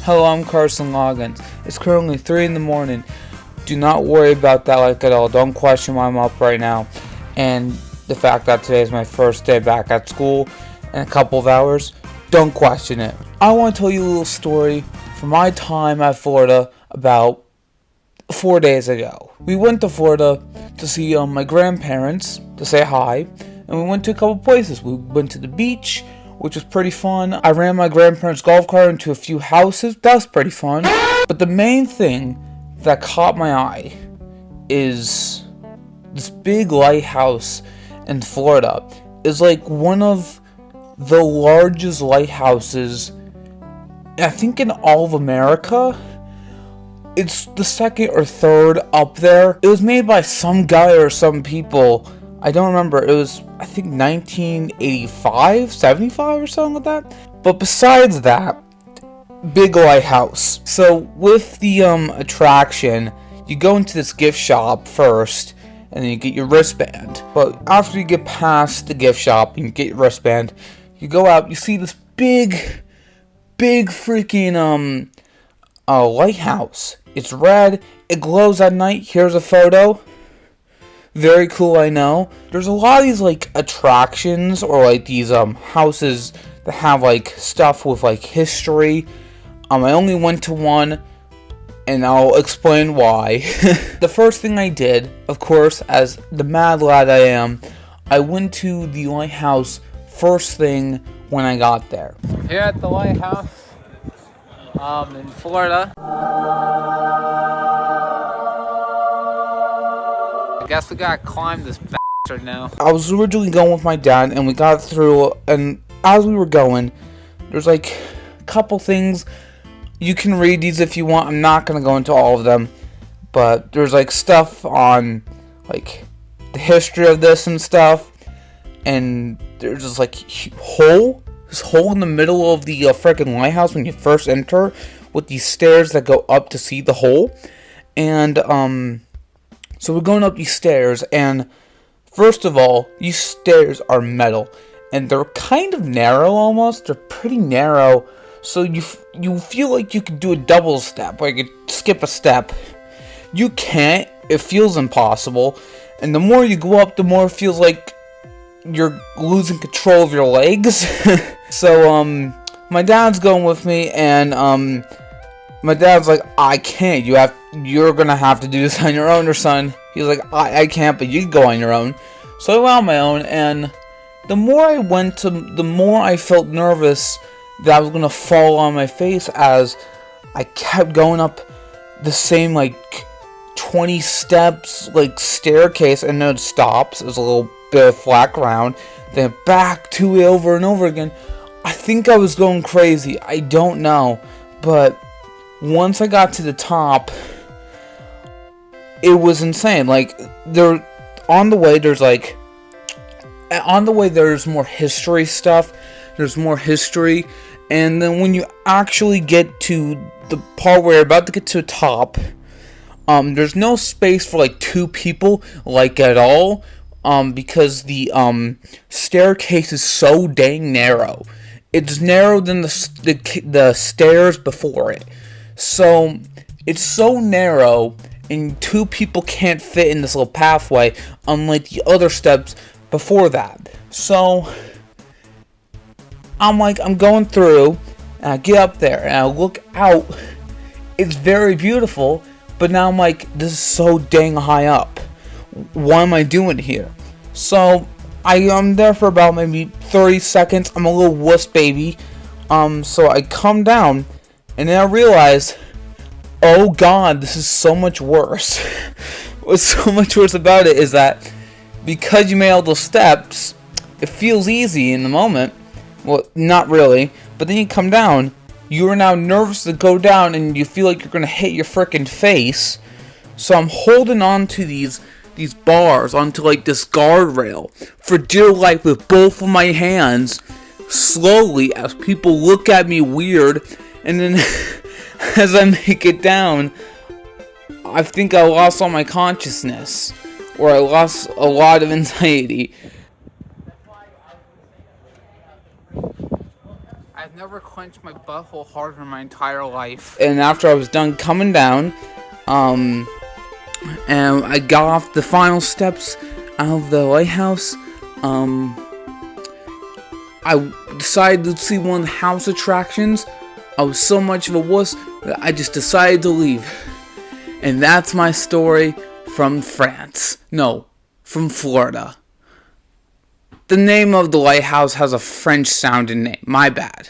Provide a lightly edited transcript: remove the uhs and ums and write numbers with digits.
Hello, I'm Carson Loggins. It's currently 3 in the morning. Do not worry about that like at all. Don't question why I'm up right now. And the fact that today is my first day back at school in a couple of hours, don't question it. I want to tell you a little story from my time at Florida about 4 days ago. We went to Florida to see my grandparents, to say hi, and we went to a couple places. We went to the beach, which was pretty fun. I ran my grandparents' golf cart into a few houses. That was pretty fun. But the main thing that caught my eye is this big lighthouse in Florida. It's like one of the largest lighthouses, I think, in all of America. It's the second or third up there. It was made by some guy or some people. I don't remember. It was, I think, 1985, 75 or something like that. But besides that, big lighthouse. So with the attraction, you go into this gift shop first, and then you get your wristband. But after you get past the gift shop, you get your wristband. You go out, you see this big freaking lighthouse. It's red. It glows at night. Here's a photo. Very cool, I know. There's a lot of these like attractions or like these houses that have like stuff with like history. I only went to one, and I'll explain why. The first thing I did, of course, as the mad lad I am, I went to the lighthouse first thing when I got there. Here at the lighthouse in Florida. I guess we gotta climb this bastard now. I was originally going with my dad, and we got through, and as we were going, there's like a couple things. You can read these if you want. I'm not gonna go into all of them, but there's like stuff on like the history of this and stuff, and there's this like this hole in the middle of the freaking lighthouse when you first enter, with these stairs that go up to see the hole. And so we're going up these stairs, and first of all, these stairs are metal, and they're kind of narrow almost. They're pretty narrow, so you feel like you could do a double step, or you could skip a step. You can't. It feels impossible. And the more you go up, the more it feels like you're losing control of your legs. So, my dad's going with me, and, my dad's like, I can't, you're gonna have to do this on your own, or son. He's like, I can't, but you can go on your own. So I went on my own, and the more I went, the more I felt nervous that I was gonna fall on my face, as I kept going up the same, like, 20 steps, like, staircase, and then it stops. There's a little bit of flat ground, then back to it over and over again. I think I was going crazy. I don't know. But once I got to the top, it was insane. Like, on the way, there's more history stuff. There's more history. And then when you actually get to the part where you're about to get to the top, there's no space for, like, two people, like, at all. Because the staircase is so dang narrow. It's narrower than the stairs before it. So it's so narrow, and two people can't fit in this little pathway, unlike the other steps before that. So I'm going through, and I get up there, and I look out. It's very beautiful, but now I'm like, this is so dang high up. What am I doing here? So I'm there for about maybe 30 seconds. I'm a little wuss baby. So I come down, and then I realize, oh god, this is so much worse. What's so much worse about it is that because you made all those steps, it feels easy in the moment. Well, not really. But then you come down, you are now nervous to go down, and you feel like you're gonna hit your frickin' face. So I'm holding on to these bars onto like this guardrail for dear life with both of my hands, slowly, as people look at me weird. And then as I make it down, I think I lost all my consciousness, or I lost a lot of anxiety. I've never clenched my butthole harder in my entire life. And after I was done coming down, and I got off the final steps out of the lighthouse, I decided to see one of the house attractions. I was so much of a wuss that I just decided to leave. And that's my story from France. No, from Florida. The name of the lighthouse has a French sounding name. My bad.